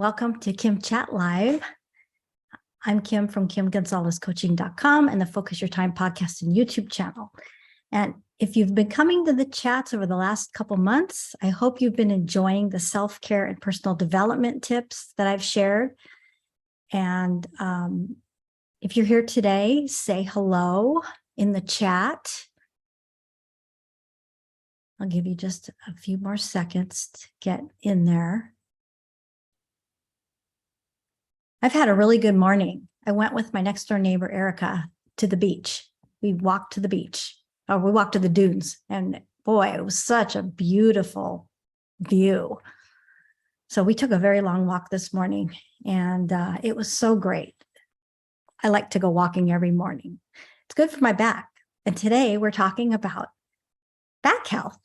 Welcome to Kim Chat Live. I'm Kim from KimGonzalezCoaching.com and the Focus Your Time podcast and YouTube channel. And if you've been coming to the chats over the last couple months, I hope you've been enjoying the self-care and personal development tips that I've shared. And if you're here today, say hello in the chat. I'll give you just a few more seconds to get in there. I've had a really good morning. I went with my next door neighbor, Erica, to the beach. We walked to the beach, or we walked to the dunes. And boy, it was such a beautiful view. So we took a very long walk this morning and it was so great. I like to go walking every morning. It's good for my back. And today we're talking about back health.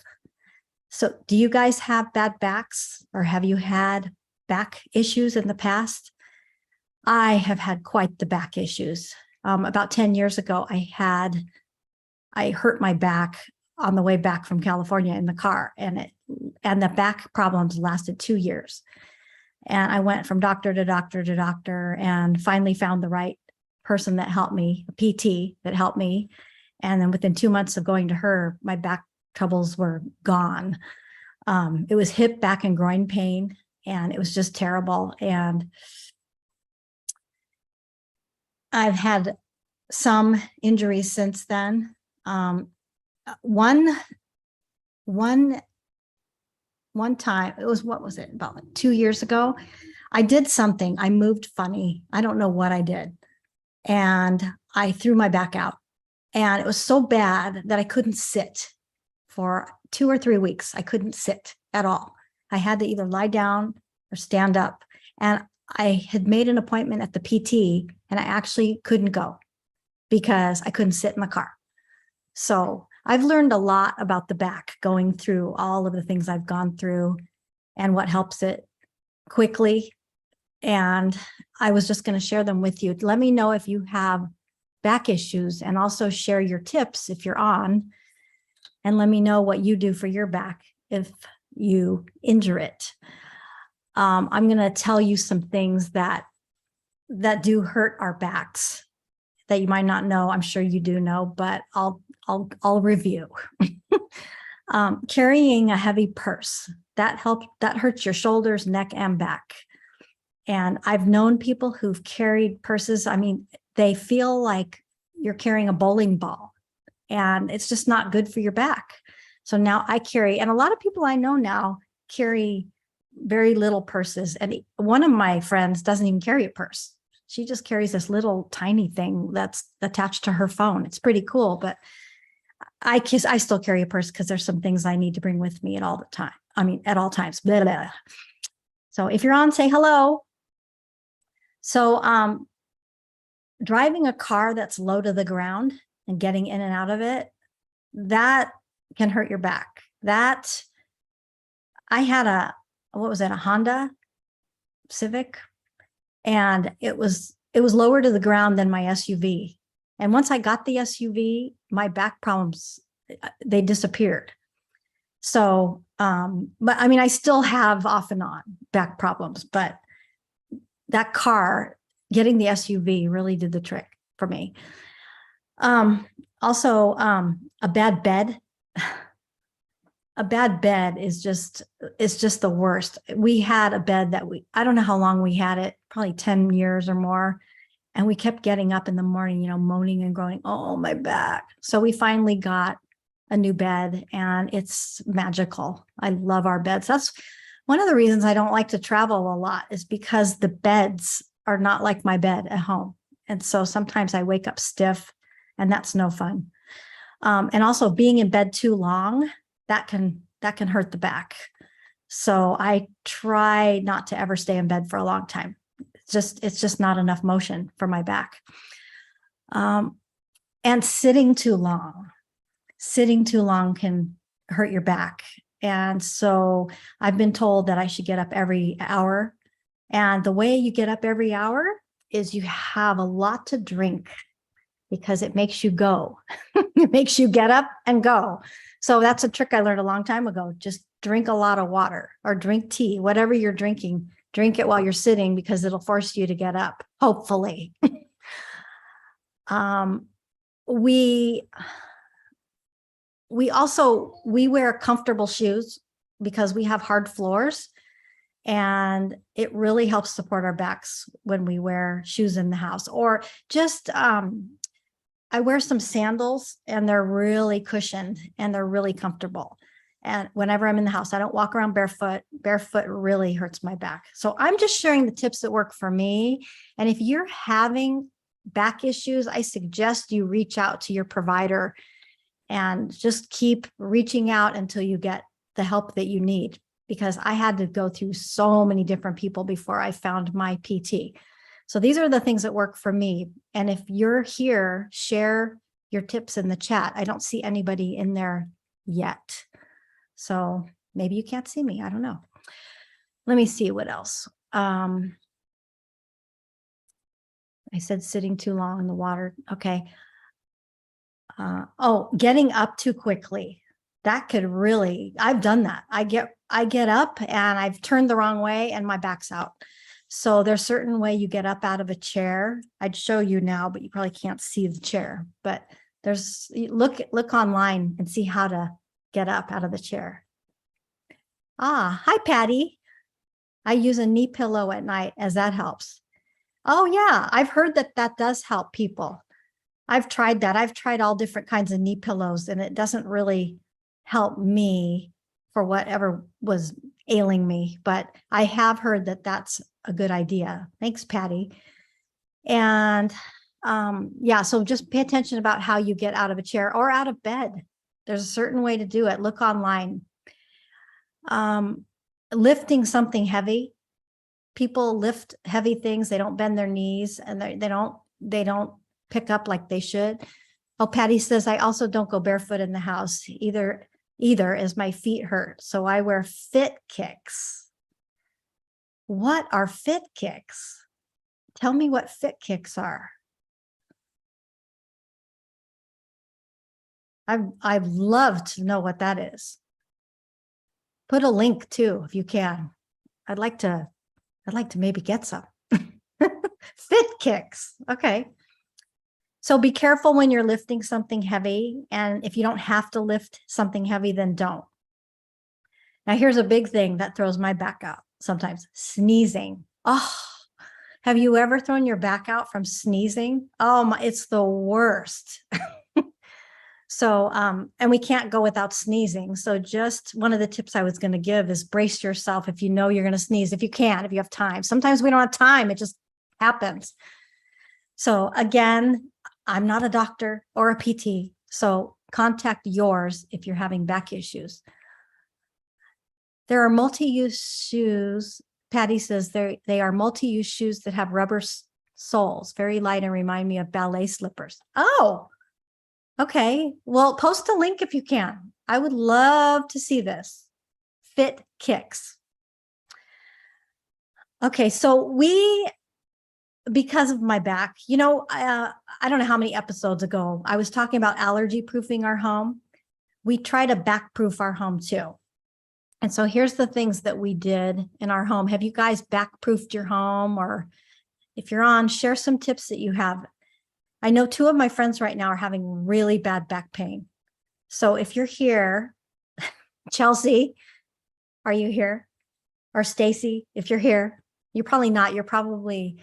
So do you guys have bad backs, or have you had back issues in the past? I have had quite the back issues. About 10 years ago, I hurt my back on the way back from California in the car, and the back problems lasted 2 years. And I went from doctor to doctor to doctor and finally found the right person that helped me, a PT that helped me. And then within 2 months of going to her, my back troubles were gone. It was hip, back, and groin pain, and it was just terrible. And I've had some injuries since then. One time, it was, what was it, about like 2 years ago, I did something. I moved funny. I don't know what I did. And I threw my back out. And it was so bad that I couldn't sit for 2 or 3 weeks. I couldn't sit at all. I had to either lie down or stand up. And I had made an appointment at the PT, and I actually couldn't go because I couldn't sit in the car. So I've learned a lot about the back going through all of the things I've gone through and what helps it quickly. And I was just going to share them with you. Let me know if you have back issues, and also share your tips if you're on, and let me know what you do for your back if you injure it. I'm going to tell you some things that do hurt our backs that you might not know. I'm sure you do know, but I'll review. Carrying a heavy purse, that hurts your shoulders, neck, and back. And I've known people who've carried purses. I mean, they feel like you're carrying a bowling ball, and it's just not good for your back. So now I carry, and a lot of people I know now carry very little purses. And one of my friends doesn't even carry a purse. She just carries this little tiny thing that's attached to her phone. It's pretty cool, but I still carry a purse because there's some things I need to bring with me at all times. Blah, blah. So if you're on, say hello. So driving a car that's low to the ground and getting in and out of it, that can hurt your back. I had a Honda Civic, and it was lower to the ground than my SUV. And once I got the SUV, my back problems, they disappeared. So, but I mean, I still have off and on back problems, but that car, getting the SUV, really did the trick for me. Also, a bad bed. A bad bed is just the worst. We had a bed that I don't know how long we had it, probably 10 years or more. And we kept getting up in the morning, moaning and groaning, oh, my back. So we finally got a new bed, and it's magical. I love our beds. That's one of the reasons I don't like to travel a lot, is because the beds are not like my bed at home. And so sometimes I wake up stiff, and that's no fun. And also being in bed too long, that can hurt the back. So I try not to ever stay in bed for a long time. It's just not enough motion for my back. And sitting too long can hurt your back. And so I've been told that I should get up every hour. And the way you get up every hour is you have a lot to drink, because it makes you go. It makes you get up and go. So that's a trick I learned a long time ago. Just drink a lot of water, or drink tea, whatever you're drinking Drink it while you're sitting because it'll force you to get up, hopefully. We wear comfortable shoes because we have hard floors, and it really helps support our backs when we wear shoes in the house. Or just I wear some sandals, and they're really cushioned and they're really comfortable. And whenever I'm in the house, I don't walk around barefoot. Barefoot really hurts my back. So I'm just sharing the tips that work for me. And if you're having back issues, I suggest you reach out to your provider and just keep reaching out until you get the help that you need, because I had to go through so many different people before I found my PT. So these are the things that work for me. And if you're here, share your tips in the chat. I don't see anybody in there yet. So maybe you can't see me. I don't know. Let me see what else. I said sitting too long in the water. Okay. Getting up too quickly. That could really, I've done that. I get up and I've turned the wrong way and my back's out. So there's a certain way you get up out of a chair. I'd show you now, but you probably can't see the chair. But there's, look online and see how to get up out of the chair. Hi, Patty. I use a knee pillow at night as that helps. Oh yeah, I've heard that does help people. I've tried that. I've tried all different kinds of knee pillows, and it doesn't really help me for whatever was ailing me, but I have heard that that's a good idea. Thanks, Patty. And yeah, so just pay attention about how you get out of a chair or out of bed. There's a certain way to do it. Look online. Lifting something heavy. People lift heavy things. They don't bend their knees, and they don't pick up like they should. Oh, Patty says, I also don't go barefoot in the house either as my feet hurt. So I wear Fit Kicks. What are Fit Kicks? Tell me what Fit Kicks are. I'd love to know what that is. Put a link too, if you can. I'd like to maybe get some. Fit Kicks. Okay. So be careful when you're lifting something heavy. And if you don't have to lift something heavy, then don't. Now, here's a big thing that throws my back out sometimes: sneezing. Oh, have you ever thrown your back out from sneezing? Oh, my, it's the worst. So, and we can't go without sneezing. So just one of the tips I was going to give is brace yourself if you know you're going to sneeze, if you can, if you have time. Sometimes we don't have time. It just happens. So again, I'm not a doctor or a PT. So contact yours if you're having back issues. There are multi-use shoes. Patty says they are multi-use shoes that have rubber soles, very light, and remind me of ballet slippers. Oh, okay. Well, post a link if you can. I would love to see this. Fit Kicks. Okay, so because of my back, I don't know how many episodes ago, I was talking about allergy proofing our home. We try to back proof our home too. And so here's the things that we did in our home. Have you guys back proofed your home? Or if you're on, share some tips that you have. I know 2 of my friends right now are having really bad back pain. So if you're here, Chelsea, are you here? Or Stacy, if you're here, you're probably not. You're probably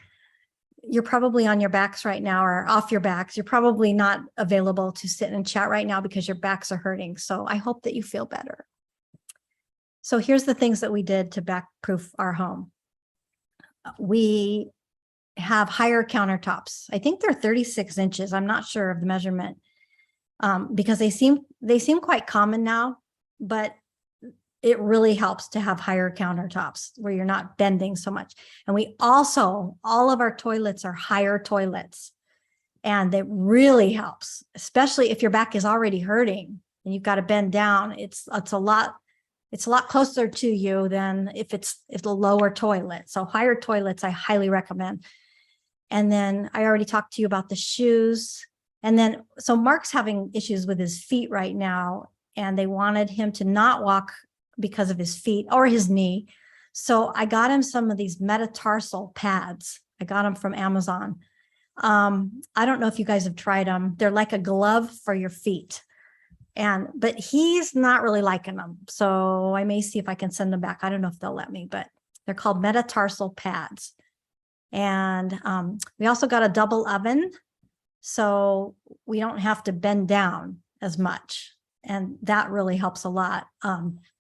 on your backs right now or off your backs. You're probably not available to sit and chat right now because your backs are hurting. So I hope that you feel better. So here's the things that we did to back proof our home. We have higher countertops. I think they're 36 inches. I'm not sure of the measurement because they seem quite common now, but it really helps to have higher countertops where you're not bending so much. And we also, all of our toilets are higher toilets, and it really helps, especially if your back is already hurting and you've got to bend down. It's a lot closer to you than if it's a lower toilet. So higher toilets, I highly recommend. And then I already talked to you about the shoes. And then, so Mark's having issues with his feet right now, and they wanted him to not walk because of his feet or his knee. So I got him some of these metatarsal pads. I got them from Amazon. I don't know if you guys have tried them. They're like a glove for your feet. But he's not really liking them. So I may see if I can send them back. I don't know if they'll let me, but they're called metatarsal pads. And we also got a double oven, so we don't have to bend down as much. And that really helps a lot.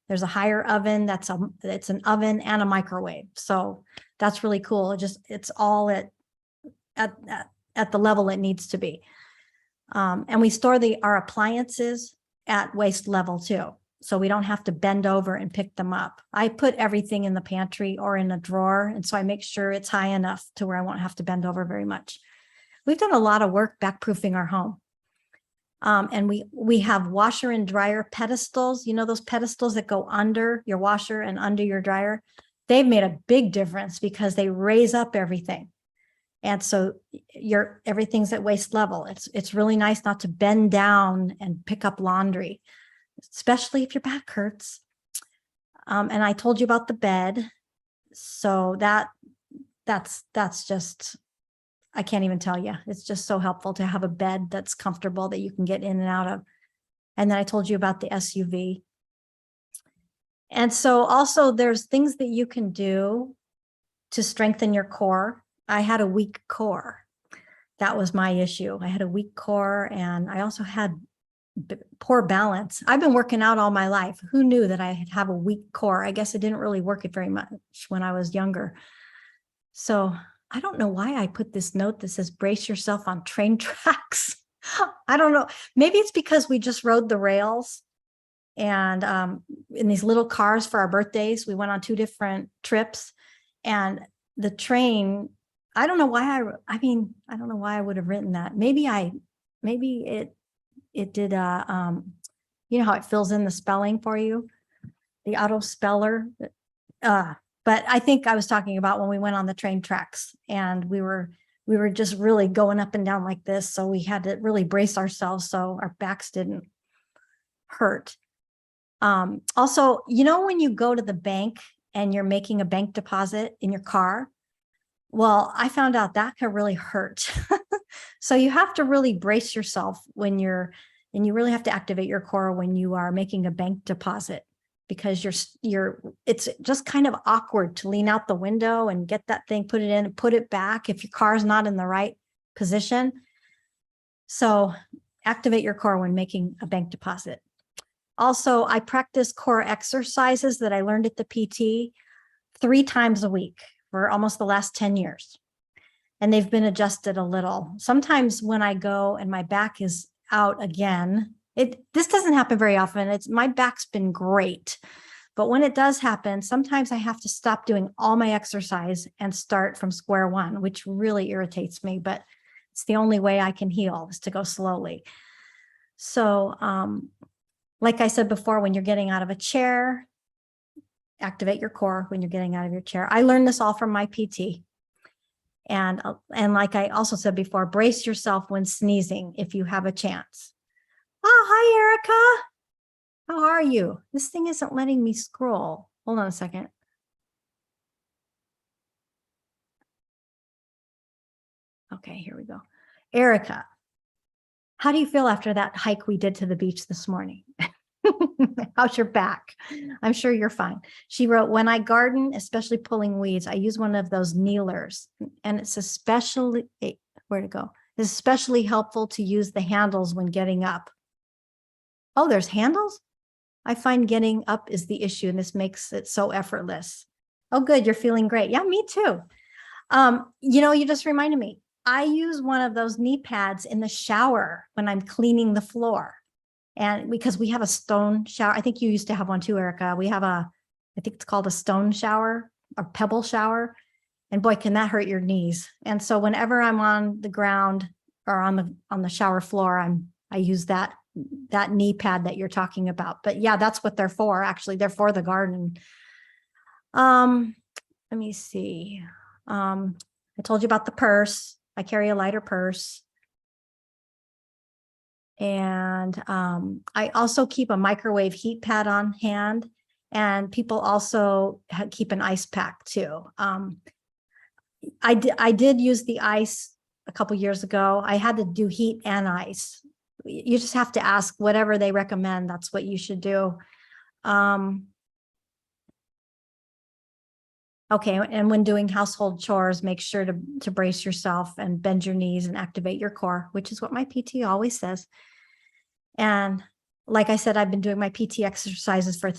There's a higher oven it's an oven and a microwave. So that's really cool. It's all at the level it needs to be. And we store our appliances at waist level too. So we don't have to bend over and pick them up. I put everything in the pantry or in a drawer. And so I make sure it's high enough to where I won't have to bend over very much. We've done a lot of work backproofing our home. And we have washer and dryer pedestals, those pedestals that go under your washer and under your dryer. They've made a big difference because they raise up everything. And so everything's at waist level. It's really nice not to bend down and pick up laundry, especially if your back hurts. And I told you about the bed. So that's just, I can't even tell you. It's just so helpful to have a bed that's comfortable that you can get in and out of. And then I told you about the SUV. And so also there's things that you can do to strengthen your core. I had a weak core. That was my issue. I had a weak core, and I also had poor balance. I've been working out all my life. Who knew that I'd have a weak core? I guess I didn't really work it very much when I was younger. So I don't know why I put this note that says brace yourself on train tracks. I don't know. Maybe it's because we just rode the rails, and in these little cars for our birthdays. We went on 2 different trips, and the train, I don't know why I don't know why I would have written that. Maybe it did you know how it fills in the spelling for you, the auto speller. But I think I was talking about when we went on the train tracks, and we were just really going up and down like this. So we had to really brace ourselves so our backs didn't hurt. Also, when you go to the bank and you're making a bank deposit in your car, well, I found out that can really hurt. So you have to really brace yourself and you really have to activate your core when you are making a bank deposit, because it's just kind of awkward to lean out the window and get that thing, put it in and put it back if your car is not in the right position. So activate your core when making a bank deposit. Also, I practice core exercises that I learned at the PT 3 times a week for almost the last 10 years. And they've been adjusted a little. Sometimes when I go and my back is out again, this doesn't happen very often. My back's been great. But when it does happen, sometimes I have to stop doing all my exercise and start from square one, which really irritates me, but it's the only way I can heal is to go slowly. So, like I said before, when you're getting out of a chair, activate your core when you're getting out of your chair. I learned this all from my PT. And like I also said before, brace yourself when sneezing if you have a chance. Oh, hi, Erica. How are you? This thing isn't letting me scroll. Hold on a second. Okay, here we go. Erica, how do you feel after that hike we did to the beach this morning? How's your back? I'm sure you're fine. She wrote, when I garden, especially pulling weeds, I use one of those kneelers, and it's especially, where'd it go? It's especially helpful to use the handles when getting up. Oh, there's handles? I find getting up is the issue, and this makes it so effortless. Oh, good. You're feeling great. Yeah, me too. You just reminded me. I use one of those knee pads in the shower when I'm cleaning the floor. And because we have a stone shower, I think you used to have one too, Erica. We have I think it's called a stone shower, a pebble shower. And boy, can that hurt your knees. And so whenever I'm on the ground or on the shower floor, I use that knee pad that you're talking about. But yeah, that's what they're for. Actually, they're for the garden. Let me see. I told you about the purse. I carry a lighter purse. And I also keep a microwave heat pad on hand. And people also keep an ice pack too. I did use the ice a couple years ago. I had to do heat and ice. You just have to ask whatever they recommend. That's what you should do. Okay, and when doing household chores, make sure to brace yourself and bend your knees and activate your core, which is what my PT always says. And like I said, I've been doing my PT exercises for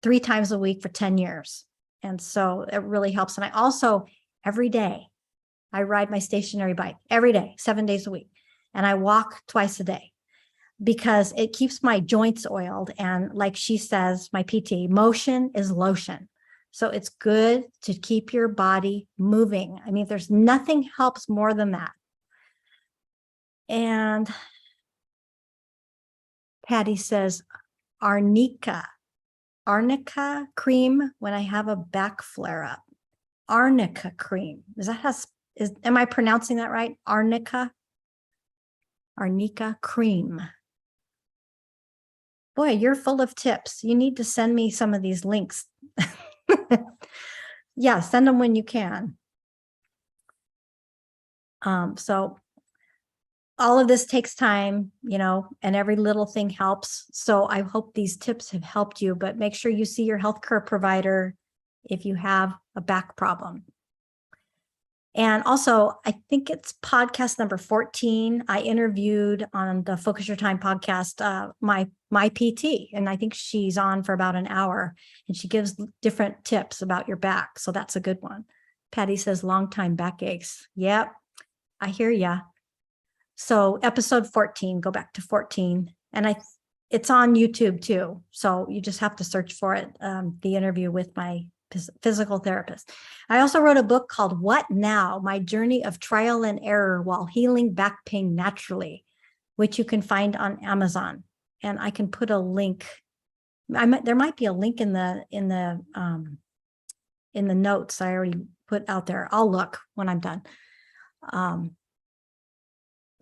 3 times a week for 10 years. And so it really helps. And I also, every day, I ride my stationary bike every day, 7 days a week. And I walk twice a day because it keeps my joints oiled. And like she says, my PT, motion is lotion. So it's good to keep your body moving. I mean, there's nothing helps more than that. And Patty says, arnica cream when I have a back flare up. Arnica cream. Am I pronouncing that right? Arnica cream. Boy, you're full of tips. You need to send me some of these links. Yeah, send them when you can. So all of this takes time, and every little thing helps. So I hope these tips have helped you, but make sure you see your healthcare provider if you have a back problem. And also, I think it's podcast number 14. I interviewed on the Focus Your Time podcast, my PT, and I think she's on for about an hour, and she gives different tips about your back. So that's a good one. Patty says, long time back aches. Yep, I hear ya. So episode 14, go back to 14. And it's on YouTube too. So you just have to search for it, the interview with my physical therapist. I also wrote a book called What Now? My Journey of Trial and Error While Healing Back Pain Naturally, which you can find on Amazon. And I can put a link. There might be a link in the notes I already put out there. I'll look when I'm done.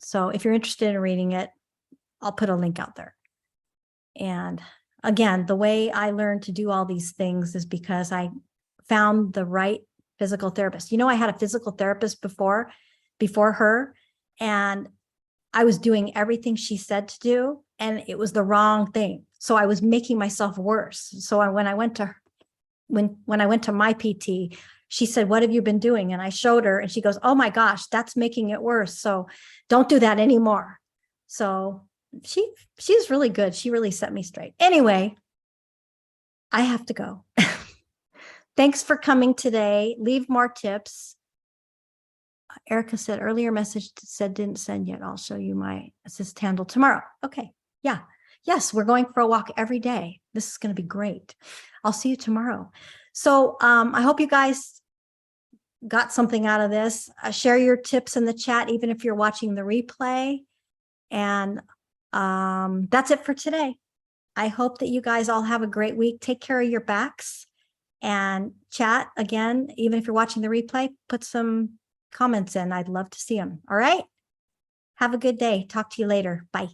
So if you're interested in reading it, I'll put a link out there. And again, the way I learned to do all these things is because I found the right physical therapist. I had a physical therapist before her, and I was doing everything she said to do, and it was the wrong thing. So I was making myself worse. So when I went to my PT, she said, "What have you been doing?" And I showed her, and she goes, "Oh my gosh, that's making it worse. So don't do that anymore." So she's really good. She really set me straight. Anyway, I have to go. Thanks for coming today. Leave more tips. Erica said earlier message said didn't send yet. I'll show you my assist handle tomorrow. Okay. Yeah. Yes, we're going for a walk every day. This is going to be great. I'll see you tomorrow. So I hope you guys got something out of this. Share your tips in the chat, even if you're watching the replay. And that's it for today. I hope that you guys all have a great week. Take care of your backs and chat again. Even if you're watching the replay, put some comments in. I'd love to see them. All right. Have a good day. Talk to you later. Bye.